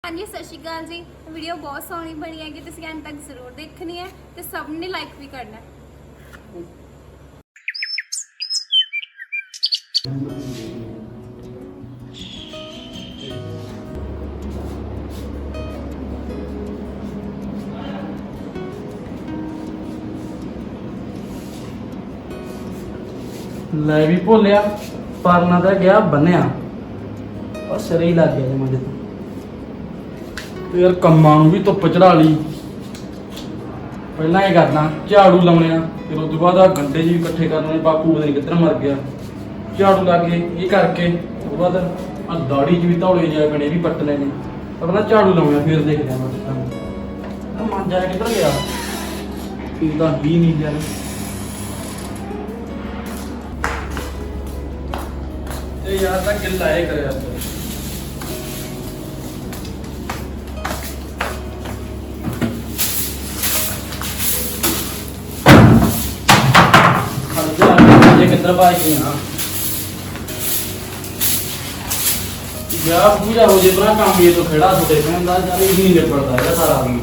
हाँ जी सत श्री अकाल जी। वीडियो बहुत सोहनी बनी है कि तुसीं अंत तक जरूर देखनी है तो सब ने लाइक भी करना है। ਲੈ ਵੀ ਭੋਲਿਆ ਪਰਨਾ ਤਾਂ ਗਿਆ ਬੰਨਿਆ ਉਹ ਸਿਰੇ ਹੀ ਲੱਗ ਗਿਆ ਜਮਾਂ ਜਿੱਤ ਤੇ ਯਾਰ ਕੰਮਾਂ ਨੂੰ ਵੀ ਧੁੱਪ ਚੜਾ ਲਈ। ਪਹਿਲਾਂ ਇਹ ਕਰਨਾ ਝਾੜੂ ਲਾਉਣੇ ਆ, ਫਿਰ ਉਸ ਤੋਂ ਬਾਅਦ ਆ ਗੰਡੇ ਜੀ ਇਕੱਠੇ ਕਰਨੇ। ਬਾਪੂ ਪਤਾ ਨਹੀਂ ਕਿੱਧਰ ਮਰ ਗਿਆ। ਝਾੜੂ ਲਾ ਕੇ ਇਹ ਕਰਕੇ ਉਸ ਤੋਂ ਬਾਅਦ ਆ ਦਾੜੀ 'ਚ ਵੀ ਧੌਲੇ ਜਾ ਗਣੇ ਵੀ ਪੱਟ ਲੈਣੇ। ਆਪਣਾ ਝਾੜੂ ਲਾਉਣਾ ਫਿਰ ਦੇਖਦੇ ਆ ਮੈਂ ਮਨ ਜਾ ਕਿੱਧਰ ਗਿਆ ਇਹਦਾ ਵੀ ਨਹੀਂ ਯਾਰ। ਇਹ ਯਾਰ ਤਾਂ ਗਿੱਲਾ ਇਹ ਕਰਿਆ कितना पाई हाँ पूजा हो जाए अपना काम ये तो खड़ा तो देखा चल ही नहीं पड़ता है सारा दिन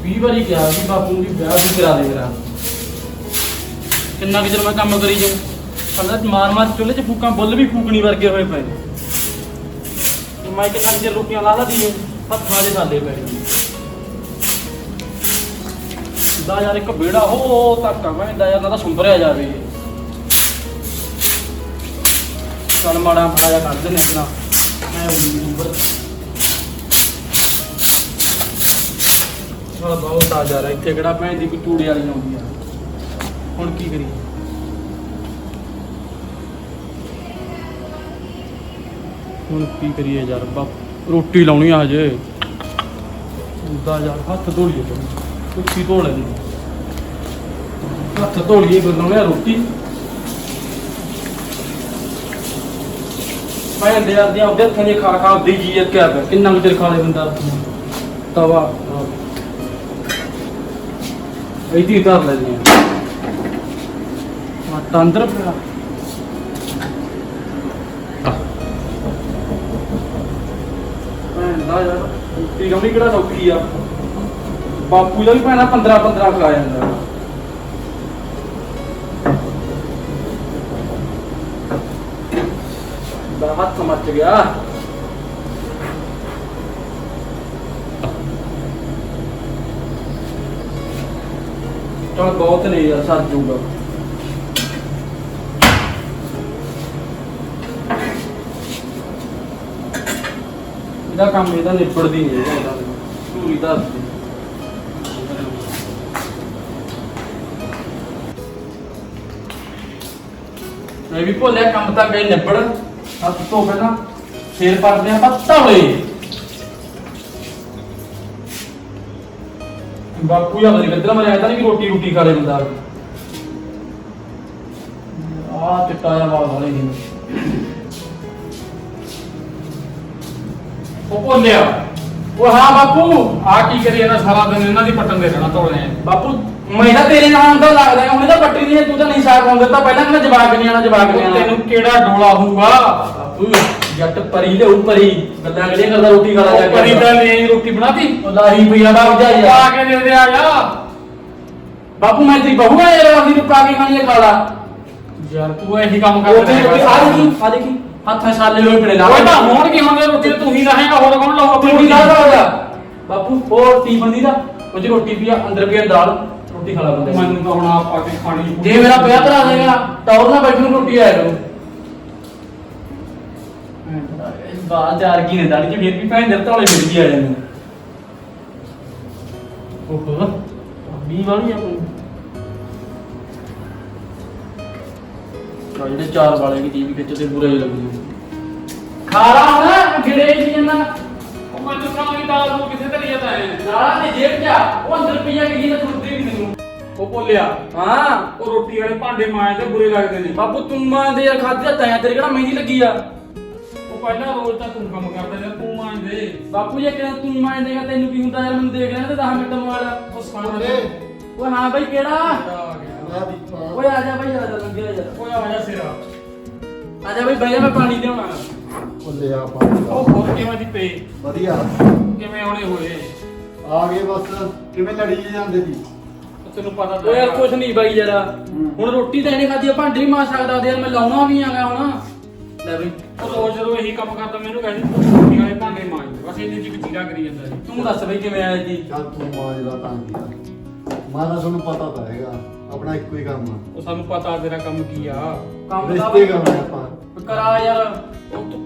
20 बारी क्या कि बापू की ब्याह भी करा दे मेरा किन्ना कि चल मैं काम करी जाऊँ पता मार मार चूल्हे च फूका बुल भी फूकनी वर्गे हुए पे मैं किन्ना कि रोटियां ला ला दी हथा दे साले पे ਦਾ ਯਾਰ ਇੱਕ ਬੇੜਾ ਹੋ ਤੱਕ ਮੈਂ ਦਾ ਯਾਰ ਨਾ ਤਾਂ ਸੁੰਬਰਿਆ ਜਾਵੇ। ਚੱਲ ਮਾੜਾ ਮਾੜਾ ਕੱਢ ਦੇ ਨਿਕਣਾ ਮੈਂ ਉਹ ਚਲ ਬਹੁਤ ਆ ਜਾ ਰਿਹਾ ਇੱਥੇ ਕਿਹੜਾ ਭੈਣ ਦੀ ਕੋਈ ਟੂੜੇ ਵਾਲੀ ਆਉਂਦੀ ਆ। ਹੁਣ ਕੀ ਕਰੀਏ ਯਾਰ ਰੋਟੀ ਲਾਉਣੀ ਆ ਹਜੇ ਦਾ ਯਾਰ ਹੱਥ ਧੋ ਲਈਏ ਕੁੱਤੀ ਧੋ ਲੈਂਦੀ ਹੱਥ ਧੋ ਲਈਏ ਬਣਾਉਣੇ ਆ ਰੋਟੀ। ਮੈਂ ਅੰਦਰ ਦੀਆਂ ਉਹਦੇ ਹੱਥਾਂ ਦੀ ਖਾ ਖਾ ਦੀ ਜੀ ਕਿਆ ਪਿਆ ਕਿੰਨਾ ਕੁ ਚਿਰ ਖਾ ਲੇ ਬੰਦਾ ਤਵਾ ਇਹਦੀ ਧਰ ਲੈਂਦੇ ਆ ਆਟਾ ਅੰਦਰ ਪਿਆ ਦਾ ਯਾਰ ਰੋਟੀ ਲਾਉਣੀ ਕਿਹੜਾ ਸੌਖੀ ਆ। ਬਾਪੂ ਦਾ ਵੀ ਭੈਣਾ 15 ਖਾ ਜਾਂਦਾ ਦਾ ਹੱਥ ਮੱਚ ਗਿਆ। ਚਲ ਬਹੁਤ ਨਹੀਂ ਯਾਰ ਸਰ ਜੂਗਾ ਇਹਦਾ ਕੰਮ ਇਹਦਾ ਨਿਬੜਦੀ ਨਹੀਂ ਹੈਗਾ ਧੂਰੀ ਦੱਸਦੀ ਮੈਂ ਵੀ ਭੋਲਿਆ ਕੰਮ ਤਾਂ ਗਏ ਨਿਬੜ ਹੱਥ ਧੋ ਪਹਿਲਾਂ ਫੇਰ ਪਰਦੇ ਆਪਾਂ ਧੌਲੇ। ਬਾਪੂ ਜਾਂ ਬੜੀ ਕਿੱਧਰ ਮਰਿਆ ਤਾਂ ਨਹੀਂ ਕਿ ਰੋਟੀ ਖਾ ਲੇ ਬੰਦਾ ਆ ਚਿੱਟਾ ਜਿਹਾ ਵਾਲ ਵਾਲੇ ਨਹੀਂ ਉਹ ਭੋਲਿਆ ਉਹ ਹਾਂ ਬਾਪੂ ਆ ਕੀ ਕਰੀ ਇਹਨਾਂ ਸਾਰਾ ਦਿਨ ਇਹਨਾਂ ਦੀ ਪੱਟਣ ਦੇ ਰਹਿਣਾ ਧੌਲੇ। ਬਾਪੂ ਮੈਂ ਤਾਂ ਤੇਰੇ ਨਾਲ ਤਾਂ ਲੱਗਦਾ ਹੁਣ ਤਾਂ ਪੱਟੀ ਨਹੀਂ ਤੂੰ ਤਾਂ ਨਹੀਂ ਸਾਗ ਪਾਉਂਦਾ ਤਾਂ ਪਹਿਲਾਂ ਕਹਿੰਦਾ ਜਵਾਕ ਨਹੀਂ ਆਣਾ ਤੈਨੂੰ ਕਿਹੜਾ ਡੋਲਾ ਹੋਊਗਾ ਬਾਪੂ ਜੱਟ ਪਰੀ ਲਿਆਉ ਪਰੀ ਗੱਲਾਂ ਕਿਹੜੀਆਂ ਕਰਦਾ ਰੋਟੀ ਖਾਲਾ ਜਾ ਕੇ ਪਰੀ ਤਾਂ ਨਹੀਂ ਰੋਟੀ ਬਣਾਤੀ ਉਦਾਹੀ ਪਈਆ ਬਾਪ ਜਾ ਯਾਰ ਆ ਕੇ ਦੇ ਦੇ ਆ ਜਾ ਬਾਪੂ ਮੈਂ ਤੇਰੀ ਬਹੂ ਆ ਯਾਰ ਅਸੀਂ ਨੂੰ ਪਾ ਕੇ ਖਾਣੀ ਖਾ ਲਾ ਯਾਰ ਤੂੰ ਇਹੀ ਕੰਮ ਕਰਦਾ ਆ ਦੇਖੀ ਹੱਥਾਂ ਸਾਲੇ ਲੋਈ ਪੜੇ ਲਾ ਉਹ ਤਾਂ ਹੋਣ ਕੀ ਹੁੰਦੇ ਰੋਟੀ ਤੂੰ ਹੀ ਰਹੇਗਾ ਹੋਰ ਕੌਣ ਲਾਊ ਆਪਣੀ ਰੋਟੀ ਲਾ ਬਾਪੂ ਹੋਰ ਟੀ ਬੰਦੀ ਦਾ ਮੁਝੇ ਰੋਟੀ ਪੀਆ ਅੰਦਰ ਪੀਆ ਦਾਲ ਰੋਟੀ ਖਾ ਲਾ ਬੰਦੇ ਮੈਨੂੰ ਤਾਂ ਹੁਣ ਆਪ ਪਾ ਕੇ ਖਾਣੀ ਜੇ ਮੇਰਾ ਪਿਆ ਕਰਾ ਦੇਗਾ ਟੌਰ ਨਾਲ ਬੈਠਣ ਨੂੰ ਰੋਟੀ ਆਇਆ ਕਰੂ ਬਾਹਰ ਚਾਰ ਕੀ ਨੇ ਦਾੜੀ ਚ ਫੇਰ ਵੀ ਭੈਣ ਦੇ ਧੌਲੇ ਮਿਲ ਗਈ ਆ ਜਾਂਦੇ ਓਹੋ 20 ਵਾਲੀ ਆ ਕੋਈ ਜਿਹੜੇ ਚਾਰ ਵਾਲੇ ਕੀ ਟੀਵੀ ਖਿੱਚਦੇ ਬੁਰੇ ਲੱਗਦੇ ਖਾਰਾ ਹੁਣ ਗਿੜੇ ਜੀ ਜੰਨਾ ਉਹ ਮੈਨੂੰ ਕਹਾਂਗੀ ਦਾਲ ਨੂੰ ਕਿੱਥੇ ਧਰੀ ਜਾਂਦਾ ਹੈ ਨਾਲਾ ਤੇ ਜੇਬ ਚ ਉਹ ਅੰਦਰ ਪਈਆ ਕਿ ਨਾ ਤੁਰਦੇ ਵੀ ਮੈਨੂੰ ਉਹ ਭੋਲਿਆ ਹਾਂ ਉਹ ਰੋਟੀ ਵਾਲੇ ਭਾਂਡੇ ਮਾਂਜਦੇ ਬੁਰੇ ਲੱਗਦੇ ਨੇ ਬਾਪੂ ਤੂੰ ਮਾਂਜਦੇ ਯਾਰ ਖਾਧਿਆ ਤਾਂ ਤੇਰੇ ਕਿਹੜਾ ਮਹਿੰਦੀ ਲੱਗੀ ਆ ਉਹ ਪਹਿਲਾਂ ਰੋਜ਼ ਤਾਂ ਤੂੰ ਕੰਮ ਕਰਦਾ ਯਾਰ ਤੂੰ ਮਾਂਜਦੇ ਬਾਪੂ ਜੇ ਕਿਹਾ ਤੂੰ ਮਾਂਜਦੇਗਾ ਤੈਨੂੰ ਕੀ ਹੁੰਦਾ ਯਾਰ ਮੈਨੂੰ ਦੇਖ ਰਿਹਾ ਤੇ 10 ਮਿੰਟ ਮੋਬਾਈਲ ਉਹ ਸਾਹਮਣੇ ਓਏ ਹਾਂ ਬਾਈ ਕਿਹੜਾ ਓਏ ਆ ਜਾ ਬਾਈ ਆ ਜਾ ਲੰਘਿਆ ਯਾਰ ਓਏ ਆ ਜਾ ਸਿਰਾ ਆ ਜਾ ਬਾਈ ਬਹਿ ਜਾ ਮੈਂ ਪਾਣੀ ਲਿਆਉਣਾ ਉਹ ਲਿਆ ਪਾਣੀ ਦਾ। ਉਹ ਹੋਰ ਕਿਵੇਂ ਦੀ ਪੇ ਵਧੀਆ ਕਿਵੇਂ ਆਉਣੇ ਹੋਏ ਆ ਗਏ ਬਸ ਕਿਵੇਂ ਲੜੀ ਜਾਂਦੇ ਸੀ ਉਹ ਤੈਨੂੰ ਪਤਾ ਤਾਂ ਓਏ ਯਾਰ ਹੈਗਾ। ਕੁਛ ਨਹੀਂ ਬਾਈ ਯਾਰ ਹੁਣ ਰੋਟੀ ਤਾਂ ਇਹਨੇ ਖਾਧੀ ਆ ਭਾਂਡੇ ਵੀ ਮਾਂ ਸਕਦਾ ਉਹਦੇ ਯਾਰ ਮੈਂ ਲਾਉਣਾ ਵੀ ਆਗਾ ਹੁਣ ਲੈ ਬਈ ਉਹ ਰੋਜ਼ ਜਦੋਂ ਇਹੀ ਕੰਮ ਕਰਦਾ ਮੈਨੂੰ ਕਹਿੰਦੀ ਤੂੰ ਰੋਟੀ ਵਾਲੇ ਭਾਂਡੇ ਮਾਂਜ ਬਸ ਇਹਨੇ ਜੀ ਚੀਰਾ ਕਰੀ ਜਾਂਦਾ ਸੀ ਤੂੰ ਦੱਸ ਬਈ ਕਿਵੇਂ ਆਇਆ ਜੀ ਚੱਲ ਤੂੰ ਮਾਜ ਦਾ ਤਾਂ ਕੀਤਾ ਮਾਰਾ ਤੁਹਾਨੂੰ ਪਤਾ ਤਾਂ ਹੈਗਾ ਆਪਣਾ ਇੱਕੋ ਹੀ ਕੰਮ ਆ ਉਹ ਸਾਨੂੰ ਪਤਾ ਤੇਰਾ ਕੰਮ ਕੀ ਆ ਕੰਮ ਦਾ ਰਿਸ਼ਤੇ ਕਰਨੇ ਆਪਾਂ ਕਰਾ ਯਾਰ ਉਹ ਤੂੰ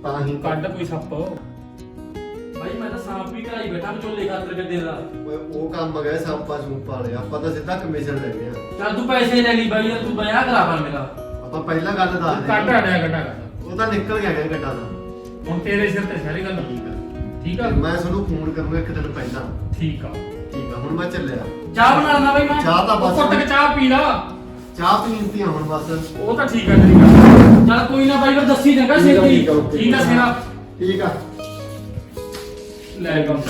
ਤਾਂ ਹੀ ਕੱਢ ਕੋਈ ਸੱਪ ਬਾਈ ਮੈਂ ਤਾਂ ਸਾਫ ਵੀ ਕਰਾਈ ਬੈਠਾ ਵਿਚੋਲੇ ਖਾਤਰ ਕੇ ਦਿਨ ਦਾ ਓਏ ਉਹ ਕੰਮ ਗਏ ਸਾਂਪਾ ਸੂਪਾ ਵਾਲੇ ਆਪਾਂ ਤਾਂ ਸਿੱਧਾ ਕਮਿਸ਼ਨ ਲੈ ਗਏ ਆ ਚੱਲ ਤੂੰ ਪੈਸੇ ਲੈ ਲਈ ਬਾਈ ਯਾਰ ਤੂੰ ਵਿਆਹ ਕਰਾ ਪਰ ਮੇਰਾ ਆਪਾਂ ਪਹਿਲਾਂ ਗੱਲ ਦੱਸ ਦੇ ਕੱਢ ਆੜਿਆ ਕੱਢਾ ਉਹ ਤਾਂ ਨਿਕਲ ਗਿਆ ਗੱਡਾ ਦਾ ਹੁਣ ਤੇਰੇ ਸਿਰ ਤੇ ਸਾਰੀ ਗੱਲ ਠੀਕ ਆ ਠੀਕ ਆ ਮੈਂ ਤੁਹਾਨੂੰ ਫੋਨ ਕਰੂੰਗਾ ਇੱਕ ਦਿਨ ਪਹਿਲਾਂ ਠੀਕ ਆ ਠੀਕ ਆ ਹੁਣ ਮੈਂ ਚੱਲਿਆ ਚਾਹ ਬਣਾ ਲੈਣਾ ਬਾਈ ਮੈਂ ਚਾਹ ਤਾਂ ਉਹ ਬਸ ਕੁੱਟ ਕੇ ਚਾਹ ਪੀ ਲਾ ਚਾਹ ਪੀਂਦੀ ਆ ਹੁਣ ਬਸ ਉਹ ਤਾਂ ਠੀਕ ਆ ਤੇਰੀ ਗੱਲ ਚੱਲ ਕੋਈ ਨਾ ਬਾਈ ਫਿਰ ਦੱਸੀ ਚੰਗਾ ਠੀਕ ਆ, ਛੇਤੀ ਠੀਕ ਆ, ਓਕੇ। ਠੀਕ ਆ ਸਿਰਾ ਠੀਕ ਆ ਲੈ ਕੰਮ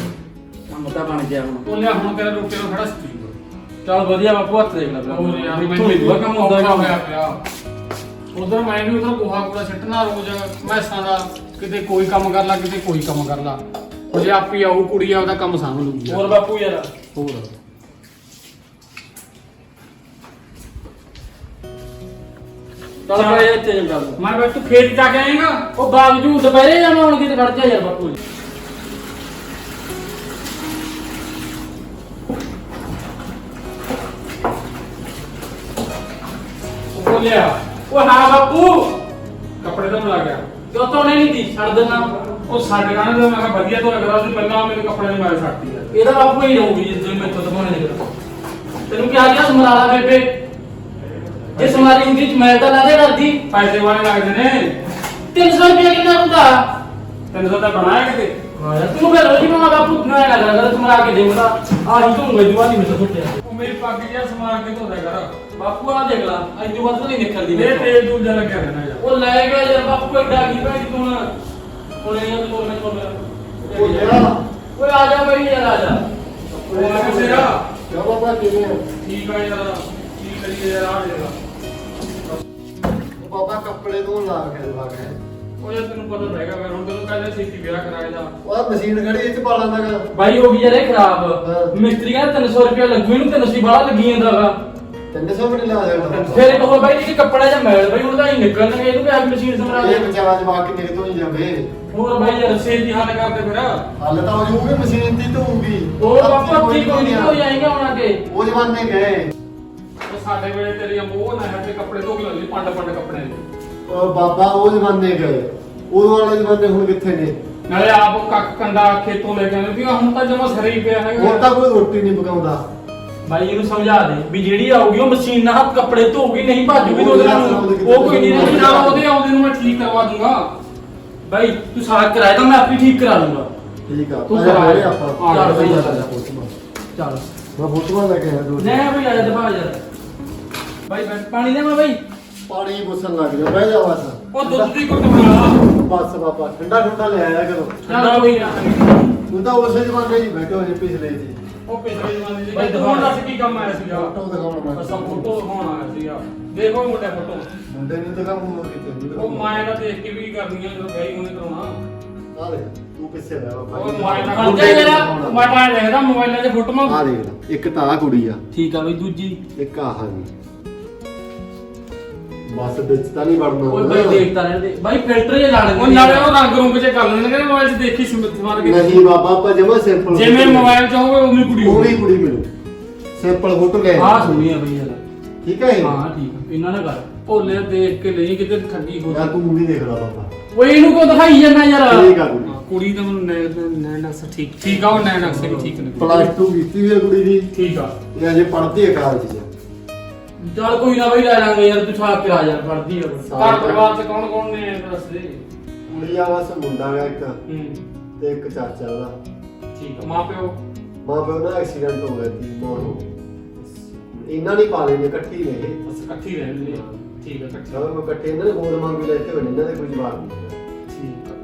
ਕੰਮ ਤਾਂ ਬਣ ਗਿਆ ਹੁਣ ਉਹ ਲਿਆ ਹੁਣ ਤੇਰਾ ਰੋਟੀ ਨੂੰ ਖੜਾ ਸਕੀ ਚੱਲ ਵਧੀਆ ਬਾਪੂ ਹੱਥ ਦੇਖ ਲੈ ਫਿਰ ਹੋਰ ਯਾਰ ਇੱਥੋਂ ਹੀ ਦੂਆ ਕੰਮ ਹੁੰਦਾ ਹੋਇਆ ਹੈਗਾ ਪਿਆ ਉਧਰ ਮੈਂ ਵੀ ਉਧਰ ਗੋਹਾ ਕੂੜਾ ਸਿੱਟਣਾ ਰੋਜ਼ ਮੈਸਾਂ ਦਾ ਕਿਤੇ ਕੋਈ ਕੰਮ ਕਰ ਲਾ ਕਿਤੇ ਕੋਈ ਕੰਮ ਕਰ ਲਾ ਉਹ ਜੇ ਆਪੀ ਆਊ ਕੁੜੀ ਆ ਉਹਦਾ ਕੰਮ ਸਾਂਭ ਲੂਗੀ ਹੋਰ ਬਾਪੂ ਯਾਰ ਹੋਰ ਚੱਲ ਬਾਈ ਇੱਥੇ ਚੰਗਾ ਮੈਂ ਬਸ ਤੂੰ ਖੇਤ ਜਾ ਕੇ ਆਏਗਾ ਉਹ ਬਾਵਜੂਦ ਦੁਪਹਿਰੇ ਜਾਵਾਂ ਹੁਣ ਕਿਤੇ ਖੜ ਜਾ ਯਾਰ ਬਾਪੂ ਜੀ ਉਹ ਲਿਆ ਉਹ ਹਾਂ ਬਾਪੂ ਕੱਪੜੇ ਤਾਂ ਮਿਲਾ ਗਿਆ ਕਿਉਂ ਤੋਂ ਨਹੀਂ ਦੀ ਛੱਡ ਦੇਣਾ ਉਹ ਸਾਡੇ ਗਾਣੇ ਦਾ ਮੈਂ ਕਿਹਾ ਵਧੀਆ ਤੋਂ ਲੱਗਦਾ ਸੀ ਪਹਿਲਾਂ ਮੇਰੇ ਕੱਪੜੇ ਨੇ ਮਾਰੇ ਛੱਡਤੀ ਯਾਰ ਇਹਦਾ ਬਾਪੂ ਹੀ ਰਹੂਗੀ ਜਿਸ ਦਿਨ ਮੈਂ ਤੋਂ ਦਬਾਉਣੇ ਨਹੀਂ ਕਰਦਾ ਤੈਨੂੰ ਕਿਹਾ ਗਿਆ ਸਮਰਾਲਾ ਬੇਬੇ ਜੇ ਸਮਾਰੀ ਹੁੰਦੀ ਚ ਮੈਂ ਤਾਂ ਲਾ ਦੇ ਕਰਦੀ ਪੈਸੇ ਵਾਲੇ ਲੱਗਦੇ ਨੇ 300 ਰੁਪਏ ਕਿੰਨਾ ਹੁੰਦਾ ਤੈਨੂੰ ਤਾਂ ਬਣਾਇਆ ਕਿਤੇ ਹਾਂ ਯਾਰ ਤੂੰ ਫਿਰ ਰੋਜੀ ਮਾਂ ਬਾਪੂ ਨਾ ਲੱਗ ਰਿਹਾ ਤੂੰ ਮਰਾ ਕੇ ਦੇਉਂਦਾ ਆਹੀ ਤੂੰ ਗਜੂਆ ਨਹੀਂ ਮੈਨੂੰ ਸੁੱਟਿਆ ਉਹ ਮੇਰੀ ਪੱਗ ਜਿਹਾ ਸਮਾਰ ਕੇ ਧੋਦਾ ਕਰ ਬਾਪੂ ਆ ਦੇਖ ਲਾ ਅੱਜ ਤੋਂ ਬਾਅਦ ਤਾਂ ਨਹੀਂ ਨਿਕਲਦੀ ਇਹ ਤੇਲ ਦੂਜਾ ਲੱਗਿਆ ਰਹਿਣਾ ਯਾਰ ਉਹ ਲੈ ਗਿਆ ਯਾਰ ਬਾਪੂ ਐਡਾ ਕੀ ਭੈਣ ਤੂੰ ਨਾ ਹੁਣ ਇਹ ਤੋਂ ਮੈਂ ਉਹ ਲਿਆ ਓਏ ਆ ਜਾ ਬਈ ਯਾਰ ਆ ਜਾ ਉਹ ਮੈਂ ਕਿਸੇ ਦਾ ਕਿਆ ਬਾਬਾ ਕਿਵੇਂ ਹੋ? ਠੀਕ ਆ ਯਾਰ ਕੀ ਕਰੀਏ ਯਾਰ ਆ ਜਿਹੜਾ ਉਹ ਬਾਬਾ ਕੱਪੜੇ ਧੋਣ ਲਾ ਕੇ ਲਵਾ ਗਏ ਉਹ ਯਾਰ ਤੈਨੂੰ ਪਤਾ ਤਾਂ ਹੈਗਾ ਫਿਰ ਹੁਣ ਤੈਨੂੰ ਕਹਿੰਦੇ ਛੇਤੀ ਵਿਆਹ ਕਰਾਏ ਦਾ ਉਹ ਆਹ ਮਸ਼ੀਨ ਖੜੀ ਇਹ ਚ ਪਾ ਲਾਂਦਾਗਾ ਬਾਈ ਹੋ ਗਈ ਯਾਰ ਇਹ ਹਾਂ। ਖਰਾਬ ਮਿਸਤਰੀ ਕਹਿੰਦਾ 300 ਰੁਪਏ ਲੱਗੂ ਇਹਨੂੰ 300 ਬਾਹਲਾ ਲੱਗੀ ਜਾਂਦਾਗਾ 300 ਵੀ ਨਹੀਂ ਲਾ ਸਕਦਾ ਫਿਰ ਕਹੋ ਬਾਈ ਜੀ ਕੱਪੜਾ ਜਾਂ ਮੈਲ ਬਾਈ ਹੁਣ ਤਾਂ ਹੀ ਨਿਕਲਣਗੇ ਇਹਨੂੰ ਵੀ ਆ ਮਸ਼ੀਨ ਸਮਰਾ ਇਹ ਦੇ ਵਿਚਾਰਾ ਜਵਾਕ ਕਿੰਨੇ ਤੋਂ ਨਹੀਂ ਜਾਵੇ ਹੋਰ ਬਾਈ ਯਾਰ ਛੇਤੀ ਹੱਲ ਕਰਦੇ ਫਿਰ ਹੱਲ ਤਾਂ ਹੋ ਜਾਊਗੀ ਮਸ਼ੀਨ ਦੀ ਧੋਊਗੀ ਹੋਰ ਬਾਪਾ ਕੀ ਕੋਈ ਨਹੀਂ ਹੋ ਜਾਏਗਾ ਹੁਣ ਅੱਗੇ ਉਹ ਜਮਾਨੇ ਗਏ ਉਹ ਸਾਡੇ ਵੇਲੇ ਤੇਰੀ ਮੋਹ ਨਹਿਰ ਤੇ ਕੱਪੜੇ ਧੋ ਕੇ ਲਾਉਂਦੀ ਪੰਡ ਕੱਪੜੇ ਨੇ ਉਹ ਬਾਬਾ ਉਹ ਜਮਾਨੇ ਗਏ ਉਹ ਵਾਲੇ ਜਮਾਨੇ ਹੁਣ ਕਿੱਥੇ ਨੇ ਨਾਲੇ ਆਪ ਕੱਖ ਕੰਡਾ ਖੇਤੋਂ ਲੈ ਕੇ ਆਉਂਦੇ ਵੀ ਹੁਣ ਤਾਂ ਜਮਾ ਸਰੇ ਹੀ ਪਿਆ ਹੁਣ ਹੈਗਾ ਤਾਂ ਕੋਈ ਰੋਟੀ ਨਹੀਂ ਪਕਾਉਂਦਾ ਬਾਈ ਇਹਨੂੰ ਸਮਝਾ ਦੇ ਵੀ ਜਿਹੜੀ ਆਊਗੀ ਉਹ ਮਸ਼ੀਨ ਨਾਲ ਕੱਪੜੇ ਧੋਊਗੀ ਨਹੀਂ ਭੱਜੂਗੀ ਦੋ ਦਿਨਾਂ ਨੂੰ ਉਹ ਕੋਈ ਨਹੀਂ ਰਹਿਣੀ ਨਾ ਨਾਲ ਉਹਦੇ ਆਉਂਦੇ ਨੂੰ ਮੈਂ ਠੀਕ ਕਰਵਾ ਦੂੰਗਾ ਬਾਈ ਤੂੰ ਸਾਗ ਕਰਾਇਆ ਤਾਂ ਮੈਂ ਆਪੇ ਠੀਕ ਕਰਾ ਲੂੰਗਾ ਠੀਕ ਆ ਤੂੰ ਆਜਾ ਕਰਾ ਬਹਿ ਲਿਆ। ਆਪਾਂ ਚੱਲ ਬਈ, ਚੱਲ ਚੱਲ। ਚੱਲ ਮੈਂ ਫੋਟੋਆਂ ਲੈ ਕੇ ਆਇਆ ਦੋ ਲੈ ਬਈ ਆ ਜਾ ਦਫਾ ਯਾਰ ਬਾਈ ਪਾਣੀ ਦੇ ਮੈਂ ਬਾਈ ਪਾਣੀ ਬੁੱਸਣ ਲੱਗ ਜਾ ਬਹਿ ਜਾ ਬਸ ਉਹ ਦੁੱਧ ਦੀ ਘੁੱਟ ਬਣਾ ਬਸ ਬਾਬਾ ਠੰਡਾ ਠੰਡਾ ਲੈ ਆਇਆ ਕਰੋ ਚੱਲ ਬਈ ਨਾ ਤੂੰ ਤਾਂ ਉਸੇ ਜਮਾਨੇ 'ਚ ਹੀ ਬੈਠੇ ਹੋਏ ਪਿਛਲੇ 'ਚ ਉਹ ਪਿਛਲੇ ਜ਼ਮਾਨੇ ਦੀ ਬਾਈ ਗੱਲ ਦਿਖਾ। ਹੁਣ ਦੱਸ ਕੀ ਕੰਮ ਆਇਆ ਸੀਗਾ ਫੋਟੋ ਦਿਖਾਉਣਾ ਮੈਂ ਅਸਾਂ ਫੋਟੋ ਦਿਖਾਉਣ ਆਇਆ ਸੀਗਾ ਦੇਖੋ ਮੁੰਡੇ ਫੋਟੋ ਮੁੰਡੇ ਨੂੰ ਦਿਖਾਉਂ ਕਿਤੇ ਉਹ ਮਾਇਆ ਦਾ ਦੇਖ ਕੇ ਵੀ ਕਰਨੀ ਆ ਜਦੋਂ ਗਈ ਉਹਨੇ ਕਰਾਉਣਾ ਆ ਦੇ ਤੂੰ ਪਿੱਛੇ ਰਹਿ ਬਾਬਾ ਉਹ ਮਾਇਆ ਦਾ ਖੜ ਜਾ ਯਾਰ। ਮੈਂ ਤਾਂ ਦੇਖਦਾ ਮੋਬਾਈਲਾਂ 'ਚ ਫੋਟੋ ਆ ਦੇਖ ਲੈ, ਇੱਕ ਤਾਂ ਆ ਕੁੜੀ ਆ ਠੀਕ ਆ ਬਈ ਦੂਜੀ ਇੱਕ ਆਹ ਜੀ ਬਸ ਵਿੱਚ ਤਾਂ ਨਹੀਂ ਵੜਨਾ ਓਏ ਬਾਈ ਦੇਖਦਾ ਰਹਿੰਦੇ ਬਾਈ ਫਿਲਟਰ ਜੇ ਲਾ ਲੈਂਦੇ ਉਹ ਨਾਲੇ ਉਹ ਰੰਗ ਰੁੰਗ ਜੇ ਕਰ ਲੈਣਗੇ ਮੋਬਾਈਲ 'ਚ ਦੇਖੀ ਸਮਿਤ ਮਾਰ ਕੇ ਨਹੀਂ ਬਾਬਾ ਆਪਾਂ ਜਮਾ ਸਿੰਪਲ ਜਿਵੇਂ ਮੋਬਾਈਲ 'ਚ ਹੋਵੇ ਉਵੇਂ ਕੁੜੀ ਹੋਵੇ ਉਹੀ ਕੁੜੀ ਮਿਲੂ ਸਿੰਪਲ ਫੋਟੋ ਲੈ ਆਹ ਸੋਹਣੀ ਆ ਬਈ ਯਾਰ ਠੀਕ ਹੈ ਇਹ? ਹਾਂ ਠੀਕ ਆ ਇਹਨਾਂ ਨੇ ਕਰ ਭੋਲੇ ਦੇਖ ਕੇ ਲਈ ਕਿਤੇ ਠੱਗੀ ਹੋ ਯਾਰ ਤੂੰ ਮੂਵੀ ਦੇਖ ਲੈ ਬਾਬਾ ਓਏ ਇਹਨੂੰ ਕਿਉਂ ਦਿਖਾਈ ਜਾਂਦਾ ਯਾਰ ਠੀਕ ਆ ਕੁੜੀ ਕੁੜੀ ਤਾਂ ਮੈਨੂੰ ਨੈਣ ਨਕਸ ਠੀਕ ਠੀਕ ਆ ਉਹ ਨੈਣ ਨਕਸ ਵੀ ਠੀਕ ਨੇ ਪਲੱਸ 2 ਕੀਤੀ ਹੋਈ ਆ ਕੁੜੀ ਦੀ ਠੀਕ ਆ ਇਹ ਅਜੇ ਪੜ੍ਹਦੀ ਹੈ ਕਾਲਜ 'ਚ ਚੱਲ ਕੋਈ ਨਾ ਬਈ ਲੈ ਲਾਂਗੇ ਯਾਰ ਤੂੰ ਛਾਪ ਕਰਾ ਯਾਰ ਪੜਦੀ ਆ ਘਰ ਪਰਿਵਾਰ 'ਚ ਕੌਣ ਕੌਣ ਨੇ ਦੱਸ ਦੇ ਕੁੜੀ ਆ ਬਸ ਮੁੰਡਾ ਗਾ ਇੱਕ ਹੂੰ ਤੇ ਇੱਕ ਚਾਚਾ ਉਹਦਾ ਠੀਕ ਆ ਮਾਂ ਪਿਓ ਮਾਂ ਪਿਓ ਦਾ ਐਕਸੀਡੈਂਟ ਹੋ ਗਿਆ ਸੀ ਮੌਤ ਹੋ ਗਈ ਇਹਨਾਂ ਨੇ ਪਾਲੇ ਨੇ ਇਕੱਠੀ ਨੇ ਇਹ ਬਸ ਇਕੱਠੀ ਰਹਿੰਦੇ ਨੇ ਠੀਕ ਆ ਇਕੱਠੀ ਜਦੋਂ ਇਕੱਠੇ ਇਹਨਾਂ ਨੇ ਹੋਰ ਮੰਗ ਵੀ ਲੈਤੇ ਹੋਏ ਨੇ ਇਹਨਾਂ ਦੇ ਕੋਈ ਜਵਾਬ ਨਹੀਂ ਠੀਕ ਆ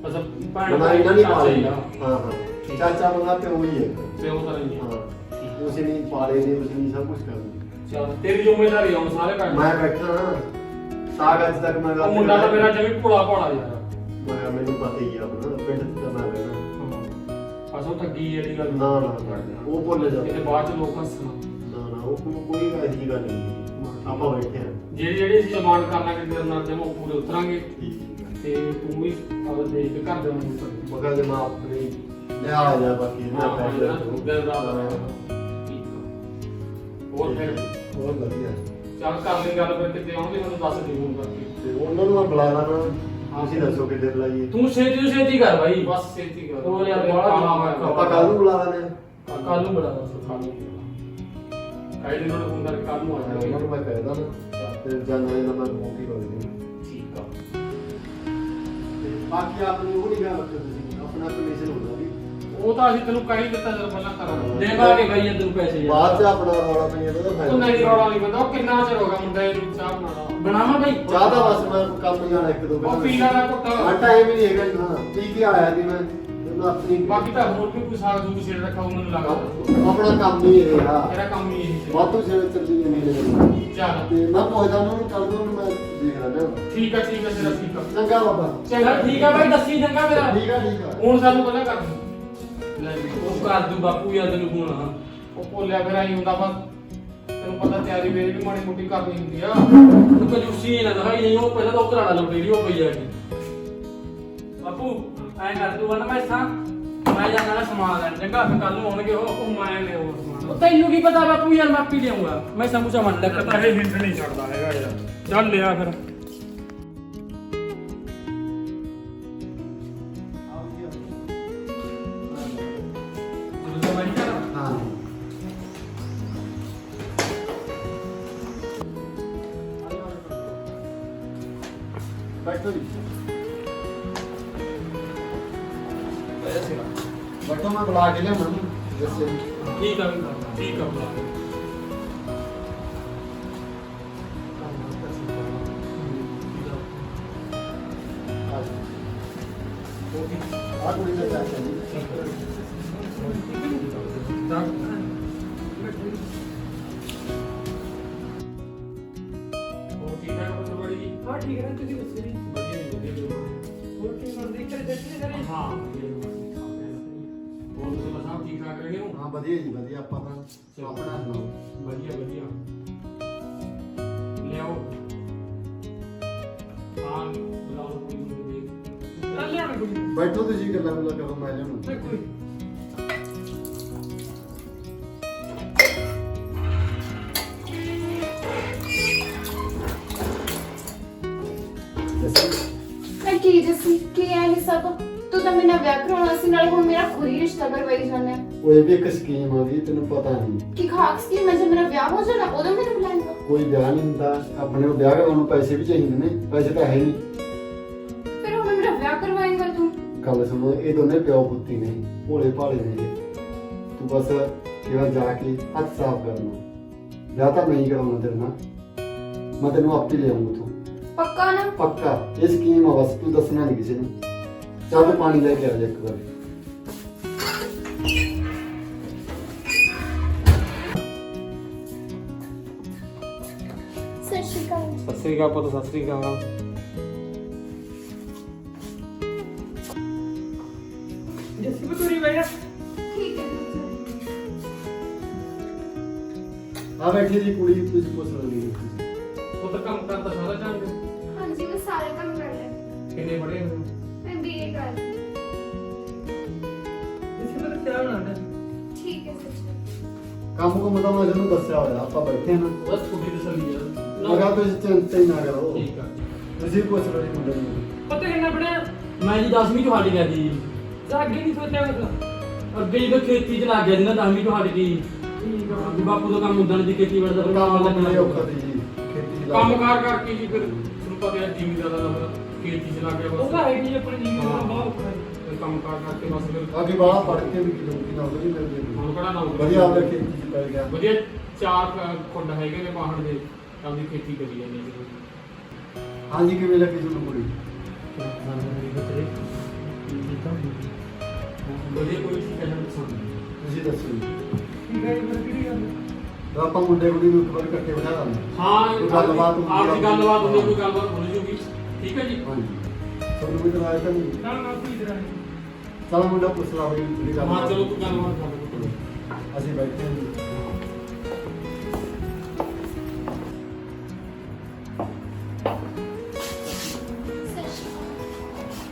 ਬਸ ਭੈਣ ਬਣਾ ਇਹਨਾਂ ਨੇ ਪਾਲੇ ਚਾਚਾ ਹੀ ਨੇ। ਆ। ਹਾਂ ਹਾਂ ਚਾਚਾ ਬੰਦਾ ਪਿਓ ਹੀ ਹੈ ਪਿਓ ਤਾਂ ਨਹੀਂ ਆ। ਹਾਂ ਉਸੇ ਨੇ ਪਾਲੇ ਨੇ ਉਸੇ ਨੇ ਸਭ ਕੁਝ ਕਰਨਾ ਚੱਲ ਤੇਰੀ ਜ਼ਿੰਮੇਵਾਰੀ ਆ ਹੁਣ ਸਾਰੇ ਕੰਮ ਮੈਂ ਬੈਠਾ ਨਾ ਸਾਗ ਅੱਜ ਤੱਕ ਮੈਂ ਉਹ ਮੁੰਡਾ ਤਾਂ ਮੇਰਾ ਜਿਵੇਂ ਭੋਲਾ ਭੋਲਾ ਯਾਰ। ਮੈਨੂੰ ਪਤਾ ਹੀ ਆ ਆਪਣਾ ਪਿੰਡ ਚ ਤਾਂ ਮੈਂ ਰਹਿਣਾ। ਅਸੋ ਠੱਗੀ ਜਿਹੜੀ ਗੱਲ ਨਾ ਉਹ ਭੁੱਲ ਜਾ। ਕਿਤੇ ਬਾਅਦ ਚ ਲੋਕ ਹੱਸਣਾ। ਨਾ ਉਹ ਕੋਈ ਐਸੀ ਗੱਲ ਨਹੀਂ ਆਪਾਂ ਬੈਠੇ ਆ। ਜਿਹੜੀ ਅਸੀਂ ਡਿਮਾਂਡ ਕਰਨਾ ਕਿ ਤੇਰੇ ਨਾਲ ਜਮਾ ਪੂਰੇ ਉਤਰਾਂਗੇ ਠੀਕ ਤੇ ਤੂੰ ਵੀ ਆਪ ਦੇਖ ਕੇ ਘਰ ਦੇ ਨੂੰ ਉਤਰ ਮਗਾ ਜੇ ਮੈਂ ਆਪਣੀ ਲਿਆ ਆ ਜਾ ਬਾਕੀ ਨਾ ਪੈਸੇ ਹੋਰ ਫਿਰ ਬਹੁਤ ਵਧੀਆ। ਚੱਲ ਕਰ ਲਈ ਗੱਲ ਫਿਰ ਕਿਤੇ ਆਉਂਦੇ ਮੈਨੂੰ ਦੱਸ ਦੇ ਫੋਨ ਕਰਕੇ ਤੇ ਉਹਨਾਂ ਨੂੰ ਮੈਂ ਬੁਲਾ ਲੈਣਾ। ਤੁਸੀਂ ਦੱਸੋ ਕਿੱਦੇ ਬੁਲਾਈਏ। ਤੂੰ ਛੇਤੀ ਕਰ ਬਾਈ। ਬਸ ਛੇਤੀ ਕਰ। ਹੋਰ ਯਾਰ ਬਾਹਲਾ ਆਪਾਂ ਕੱਲ ਨੂੰ ਬੁਲਾ ਲੈਣੇ ਆ। ਕੱਲ ਨੂੰ ਬੜਾ ਦੱਸ। ਆਈਡੀ ਨੂੰ ਫੋਨ ਕਰਕੇ ਕੱਲ ਨੂੰ ਆ ਉਹਨਾਂ ਜਾਵਾਂਗੇ। ਨੂੰ ਮੈਂ ਕਹਿ ਦਾਂ ਤੇ ਜਾਣਾ ਇਹਨਾਂ ਦਾ ਮੌਕੀ ਕਰ ਦੇ। ਠੀਕ ਆ। ਤੇ ਬਾਕੀ ਆਪਣੀ ਉਹ ਨਹੀਂ ਗੱਲ ਰੱਖੋ ਤੁਸੀਂ ਆਪਣਾ ਕਮਿਸ਼ਨ ਹੁੰਦਾ ਵੀ ਉਹ ਤਾਂ ਅਸੀਂ ਤੈਨੂੰ ਕਹਿ ਹੀ ਦਿੱਤਾ ਜਦੋਂ ਪਹਿਲਾਂ ਕਰਾਂਗੇ। ਦੇਵਾਂਗੇ ਬਾਈ ਤੈਨੂੰ ਪੈਸੇ ਯਾਰ। ਬਾਅਦ ਚ ਆਪਣਾ ਰੌਲਾ ਪਈ ਜਾਂਦਾ ਤਾਂ ਉਹ ਫਾਇਦਾ ਨਹੀਂ ਰੌਲਾ ਨਹੀਂ ਬੰਦਾ। ਉਹ ਕਿੰਨਾ ਚਿਰ ਹੋ ਗਿਆ ਮੁੰਡਾ ਇਹਨੂੰ ਚਾਹ ਬਣਾਉਣਾ। ਬਣਾਵਾਂ ਬਾਈ। ਚਾਹ ਦਾ ਬਸ ਮੈਂ ਕੰਮ ਜਾਣਾ ਇੱਕ ਦੋ ਉਹ ਪੀ ਲੈਣਾ ਘੁੱਟ। ਹਾਂ ਟਾਈਮ ਹੀ ਨਹੀਂ ਹੈਗਾ ਨਾ ਪੀ ਕੇ ਆਇਆ ਸੀ ਮੈਂ ਮੈਨੂੰ ਆਪਣੀ ਬਾਕੀ ਤਾਂ ਹੋਰ ਵੀ ਕੋਈ ਸਾਗ ਦੂਗ ਸਿਰ ਰੱਖਾ ਉਹ ਮੈਨੂੰ ਲੱਗਦਾ। ਆਪਣਾ ਕੰਮ ਹੀ ਇਹ ਆ ਤੇਰਾ ਕੰਮ ਹੀ ਇਹ ਸੀ। ਵਾਧੂ ਸਿਰ ਚੱਲੀ ਜਾਂਦੀ ਹੈ। ਚੱਲ ਤੇ ਮੈਂ ਪੁੱਛਦਾ ਉਹਨਾਂ ਨੂੰ ਕੱਲ ਨੂੰ ਮੈਂ ਦੇਖ ਲੈਣਾ। ਠੀਕ ਆ ਤੇਰਾ ਠੀਕ ਆ। ਚੰਗਾ ਬਾਬਾ। ਚੰਗਾ ਠੀਕ ਆ ਬਾਈ ਦੱਸੀ ਚੰਗਾ ਮੇਰਾ। ਠੀਕ ਆ ਹੁਣ ਸਾਨੂੰ ਪਹਿਲਾਂ ਕਰ ਦੂੰ। ਲੈ ਵੀ ਉਹ ਕਰ ਦੂ ਬਾਪੂ ਯਾਰ ਤੈਨੂੰ ਫੋਨ। ਹਾਂ ਉਹ ਭੋਲਿਆ ਫਿਰ ਆਈ ਹੁੰਦਾ ਬਸ ਤੈਨੂੰ ਪਤਾ ਤਿਆਰੀ ਮੇਰੀ ਵੀ ਮਾੜੀ ਮੋਟੀ ਕਰਨੀ ਹੁੰਦੀ ਆ। ਤੂੰ ਕੰਜੂਸੀ ਨਾ ਦਿਖਾਈ ਨਹੀਂ। ਉਹ ਪਹਿਲਾਂ ਤਾਂ ਉਹ ਕਰਾਣਾ ਲਓ ਵੀਡੀਓ ਪਈ ਆ ਕੇ। ਬਾਪੂ ਐਂ ਕਰ ਤੂੰ ਵਨ ਮੈਂ ਜਾਣਾ ਨਾ ਸਮਾਨ ਲੈਣ। ਚੰਗਾ ਫਿਰ ਕੱਲ ਨੂੰ ਆਉਣਗੇ ਉਹ ਮੈਂ ਲੈ ਉਹ ਸਮਾਨ। ਤੈਨੂੰ ਕੀ ਪਤਾ ਬਾਪੂ ਯਾਰ ਮੈਂ ਆਪੀ ਲਿਆਉਂਗਾ। ਮੈਂ ਸਮੂਸਾ ਮੰਨ ਲੈ ਇਹ ਹਿੰਟ ਨਹੀਂ ਛੱਡਦਾ ਹੈਗਾ ਯਾਰ। ਚੱਲ ਲਿਆ ਫਿਰ। ਹਾਂ ਬੈਠੋ ਜੀ ਬੈਠੋ ਮੈਂ ਬੁਲਾ ਕੇ ਲਿਆਉਣਾ ਨਾ ਦੱਸੇ ਠੀਕ ਆ ਠੀਕ ਆ ਬੁਲਾ। ਆ ਕੁੜੀ ਦਾ ਚਾਹ ਚਾਹੀਦੀ ਉਹ ਠੀਕ ਹੈ ਉਹ ਬੜੀ ਜੀ। ਹਾਂ ਠੀਕ ਹੈ ਤੁਸੀਂ ਦੱਸੋ ਜੀ। ਵਧੀਆ ਹੋਰ ਕੀ ਮਰਜ਼ੀ ਕਰੇ ਦੱਸੀ ਕਰੇ। ਹਾਂ ਬਹੁਤ ਵਧੀਆ ਸਭ ਠੀਕ ਠਾਕ ਰਹੇ ਹੋ। ਹਾਂ ਵਧੀਆ ਜੀ ਵਧੀਆ ਆਪਾਂ ਤਾਂ ਆਪਣਾ ਸੁਣਾਓ। ਵਧੀਆ ਵਧੀਆ ਲਿਆਓ। ਹਾਂ ਬੁਲਾਓ ਕੋਈ ਨਹੀਂ ਦੇਖ। ਚੱਲ ਲਿਆਣਾ ਕੁਝ ਬੈਠੋ ਤੁਸੀਂ ਗੱਲਾਂ ਗੁੱਲਾਂ ਕਰੋ ਮੈਂ ਲਿਆਉਣਾ। ਕੋਈ ਮੈਂ ਕੀ ਦੱਸੀ ਕੀ ਹੈ ਇਹ ਸਭ। ਤੂੰ ਤਾਂ ਮੇਰਾ ਵਿਆਹ ਕਰਾਉਣਾ ਸੀ ਨਾਲ ਹੁਣ ਮੇਰਾ ਖੁਰੀ ਰਿਸ਼ਤਾ ਕਰਵਾਈ ਜਾਂਦਾ ਹੈ। ਉਹ ਇਹ ਵੀ ਇੱਕ ਸਕੀਮ ਆ ਗਈ ਤੈਨੂੰ ਪਤਾ ਨਹੀਂ। ਕਿ ਖਾਸ ਕੀ ਮੈਂ ਜਦ ਮੇਰਾ ਵਿਆਹ ਹੋ ਜਾਣਾ ਉਦੋਂ ਮੈਨੂੰ ਬੁਲਾਏਗਾ। ਕੋਈ ਵਿਆਹ ਨਹੀਂ ਹੁੰਦਾ ਆਪਣੇ ਨੂੰ ਵਿਆਹ ਕਰਾਉਣ ਨੂੰ ਪੈਸੇ ਵੀ ਚਾਹੀਦੇ ਨੇ। ਪੈਸੇ ਤਾਂ ਹੈ ਨਹੀਂ। ਫਿਰ ਹੁਣ ਮੇਰਾ ਵਿਆਹ ਕਰਵਾਏਗਾ ਤੂੰ। ਗੱਲ ਸੁਣੋ ਇਹ ਦੋਨੇ ਪਿਓ ਪੁੱਤੀ ਨੇ ਭੋਲੇ ਭਾਲੇ ਨੇ। ਤੂੰ ਬਸ ਕਿਹਾ ਜਾ ਕੇ ਹੱਥ ਸਾਫ਼ ਕਰਨਾ। ਵਿਆਹ ਤਾਂ ਨਹੀਂ ਕਰਾਉਣਾ ਤੇਰੇ ਨਾਲ। ਮੈਂ ਤੈਨੂੰ ਆਪੇ ਲਿਆਉਂਗਾ ਤੂੰ ਪੱਕਾ ਨਾ। ਪੱਕਾ। ਇਹ ਸਕੀਮ ਆ ਬਸ ਤੂੰ ਦੱਸਣਾ ਨਹੀਂ ਕਿਸੇ ਨੂੰ। ਚੱਲ ਪਾਣੀ ਲੈ ਕੇ ਆ ਜਾ ਇੱਕ ਵਾਰ। ਸਤਿ ਸ਼੍ਰੀ ਅਕਾਲ। ਸਤਿ ਸ੍ਰੀ ਅਕਾਲ ਪੁੱਤ ਸਤਿ ਸ੍ਰੀ ਅਕਾਲ। ਜੱਸੀ ਬਤੂਰੀ ਬਈਆ। ਠੀਕ ਹੈ ਆ ਬੈਠੀ ਦੀ ਕੁੜੀ ਤੁਸੀਂ ਪੁੱਛ ਲਈ। ਉਹ ਤਾਂ ਕੰਮ ਕਰਦਾ ਸਾਰਾ ਜਾਣਦੇ। ਹਾਂਜੀ ਮੈਂ ਸਾਰੇ ਕੰਮ ਕਰ ਲਿਆ। ਕਿੰਨੇ ਬੜੇ ਹੋ? ਮੈਂ ਬੀਏ ਕਰ ਲਈ। ਜੱਸੀ ਮੈਨੂੰ ਚਾਹ ਬਣਾਉਣਾ। ਠੀਕ ਹੈ ਸੱਚ। ਕੰਮ ਕੁਮ ਤਾਂ ਮੈਂ ਤੁਹਾਨੂੰ ਦੱਸਿਆ ਹੋਇਆ ਆਪਾਂ ਬੈਠੇ ਨਾ। ਬਸ ਕੁੜੀ ਤਸੱਲੀ ਆ। ਮਗਾ ਤੁਸੀਂ ਚਿੰਤਾ ਹੀ ਨਾ ਕਰੋ। ਠੀਕ ਆ। ਤੁਸੀਂ ਪੁੱਛ ਲਓ ਜੀ ਮੁੰਡੇ ਨੂੰ। ਪਤਾ ਕਿੰਨਾ ਪੜਿਆ? ਮੈਂ ਜੀ 10ਵੀਂ ਚ ਹਟ ਗਿਆ ਜੀ। ਤਾਂ ਅੱਗੇ ਨਹੀਂ ਸੋਚਿਆ ਮਤਲਬ। ਅੱਗੇ ਜਦੋਂ ਖੇਤੀ ਚ ਲੱਗ ਗਿਆ ਜੀ ਨਾ 10ਵੀਂ ਚ ਹਟ ਗਈ। ਠੀਕ ਆ ਜੀ ਬਾਪੂ ਦਾ ਕੰਮ ਉਦਣ ਦੀ ਖੇਤੀ ਵੜਦਾ ਫਿਰ ਕੰਮ ਕੰਮ ਲੱਗਣਾ ਲੱਗਣਾ ਔਖਾ ਸੀ ਜੀ ਖੇਤੀ ਦਾ। ਕੰਮਕਾਰ ਕਰਕੇ ਜੀ ਫਿਰ ਤੁਹਾਨੂੰ ਪਤਾ ਹੈ ਜ਼ਿਮੀਦਾਰ ਦਾ ਖੇਤੀ ਚ ਲੱਗ ਗਿਆ ਉਹ ਬਸ। ਤਾਂ ਹੈ ਜੀ ਆਪਣੀ ਜੀਵਨ ਦਾ ਬਹੁਤ ਔਖਾ ਹੈ। ਫਿਰ ਕੰਮਕਾਰ ਕਰਕੇ ਬਸ ਫਿਰ ਅੱਗੇ ਬਾਹਰ ਪੜ ਕੇ ਵੀ ਕਿਲੋਮੀਟਰ ਨਾਲ ਨਹੀਂ ਮਿਲਦੀ। ਹੁਣ ਕਿਹੜਾ ਨਾ ਵਧੀਆ ਆਪਦੇ ਖੇਤੀ ਚ ਪੈ ਗਿਆ। ਵਧੀਆ ਚਾਰ ਖੁੱਡ ਹੈਗੇ ਨੇ ਬਾਹਰ ਦੇ ਆਪਦੀ ਖੇਤੀ ਕਰੀ ਜਾਂਦੇ ਨੇ। ਹਾਂਜੀ ਕਿਵੇਂ ਲੱਗੀ ਤੁਹਾਨੂੰ ਕੁੜੀ? ਵਧੀਆ ਕੋਈ ਚੀਜ਼ ਕਹਿਣਾ ਪਸੰਦ ਤੁਸੀਂ ਦੱਸੋ ਜੀ। ਠੀਕ ਹੈ ਜੀ ਫਿਰ ਕਿਹੜੀ ਗੱਲ? ਤਾਂ ਆਪਾਂ ਮੁੰਡੇ ਕੁੜੀ ਨੂੰ ਇੱਕ ਵਾਰ ਇਕੱਠੇ ਬਿਠਾ ਲਾਂਗੇ। ਹਾਂ ਕੋਈ ਗੱਲਬਾਤ ਹੁੰਦੀ ਆ। ਆਪਦੀ ਗੱਲਬਾਤ ਹੁੰਦੀ ਆ, ਕੋਈ ਗੱਲਬਾਤ ਹੋ ਜੂਗੀ। ਠੀਕ ਹੈ ਜੀ। ਹਾਂਜੀ ਤੁਹਾਨੂੰ ਵੀ ਤਾਂ ਤਾਂ ਨਹੀਂ ਨਾ ਨਾ ਕੋਈ ਇਧਰ ਨਹੀਂ। ਚਲ ਮੁੰਡਾ ਪੁੱਛ ਲਾ ਬਈ ਜਿਹੜੀ ਗੱਲ ਹਾਂ ਚਲੋ ਕੋਈ ਗੱਲਬਾਤ ਕਰ ਲਓ। ਅਸੀਂ ਬੈਠੇ ਹਾਂ ਜੀ।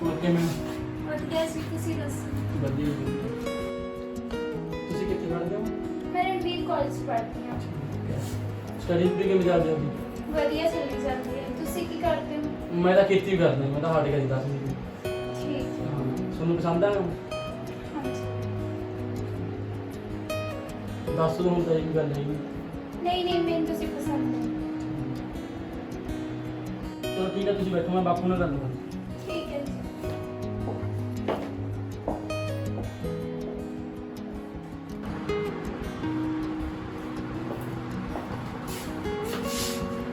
ਓਕੇ ਮੈਂ ਵਧੀਆ ਸੀ ਤੁਸੀਂ ਦੱਸੋ। ਵਧੀਆ ਤੁਸੀਂ ਕਿੱਥੇ ਪੜ੍ਹਦੇ ਹੋ? ਮੈਂ ਰਣਵੀਰ ਕਾਲਜ ਪੜ੍ਹਦੀ ਹਾਂ। ਸਟੱਡੀ ਦੀ ਕਿਵੇਂ ਚੱਲਦੀ ਹੈ? ਵਧੀਆ ਚੱਲੀ ਜਾਂਦੀ ਹੈ। ਤੁਸੀਂ ਕੀ ਕਰਦੇ ਹੋ? ਮੈਂ ਤਾਂ ਖੇਤੀ ਕਰਦਾ, ਮੈਂ ਤਾਂ ਹਾਰਟੀਕਲਚਰ ਦੱਸ ਨਹੀਂ। ਠੀਕ ਹੈ। ਤੁਹਾਨੂੰ ਪਸੰਦ ਆ? ਹਾਂਜੀ। ਦੱਸ ਦੋ ਹੁਣ ਤਾਂ ਇਹ ਗੱਲ ਨਹੀਂ। ਨਹੀਂ ਨਹੀਂ ਮੈਨੂੰ ਤੁਸੀਂ ਪਸੰਦ ਹੋ। ਚਲੋ ਠੀਕ ਹੈ, ਤੁਸੀਂ ਬੈਠੋ, ਮੈਂ ਬਾਪੂ ਨਾਲ ਗੱਲ ਕਰਾਂ। ਠੀਕ ਹੈ ਜੀ।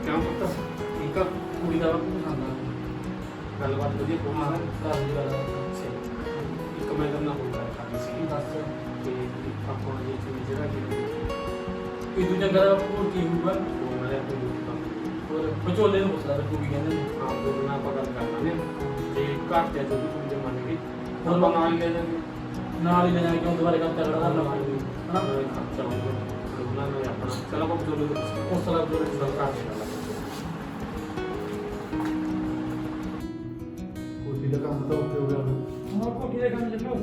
ਕਿਉਂ ਪੁੱਤ ਠੀਕ ਆ? ਕੁੜੀ ਦਾ ਬਾਪੂ ਪਸੰਦ ਆ। ਗੱਲਬਾਤ ਵਧੀਆ ਹਾਂ ਹੋਣਾ। ਘਰ ਦੀ ਗੱਲ ਆ। ਇੱਕ ਮੈਂ ਤਾਂ ਨਾ ਹੁੰਦਾ ਕਰਨੀ ਸੀ ਦੱਸ ਤੇ ਆਪਾਂ ਜੀ ਚੀਜ਼ ਜਿਹੜਾ ਕਿ ਕੋਈ ਦੂਜਾ ਘਰ ਹੋਰ ਕੀ ਹੋਊਗਾ? ਉਹ ਮੈਂ ਕੋਈ ਕੰਮ ਹੋਰ ਵਿਚੋਲੇ ਨੂੰ ਪੁੱਛਦਾ ਤੂੰ ਕੀ ਕਹਿੰਦੇ ਨੇ। ਆਪ ਦੋ ਨਾਲ ਆਪਾਂ ਗੱਲ ਕਰ ਲਾਂਗੇ ਤੇ ਘਰ ਤੇ ਜਦੋਂ ਕੁੜੀ ਦੇ ਮੰਨ ਗਈ ਹੋਰ ਆਪਾਂ ਨਾਲ ਹੀ ਲੈ ਜਾਵਾਂਗੇ। ਨਾਲ ਹੀ ਲੈ ਜਾਣਾ, ਕਿਉਂ ਦੁਬਾਰੇ ਕੰਮ ਤਗੜਾ ਕਰ ਲਵਾਂਗੇ ਹਨਾ। ਖਰਚਾ ਹੋਊਗਾ ਉਹਨਾਂ ਨੇ ਆਪਣਾ ਚਲੋ ਆਪਾਂ ਬਜ਼ੁਰਗ ਉਸ ਤਰ੍ਹਾਂ ਵਿਚੋਲੇ ਨੂੰ ਘਰ ਦੇ ਨਾਲ ਕੋਠੀ ਦਾ ਕੰਮ ਤਾਂ ਉੱਤੇ ਹੋ ਗਿਆ ਹੁਣ। ਹਾਂ ਕੋਠੀ ਦੇ ਕੰਮ ਚੱਲੋ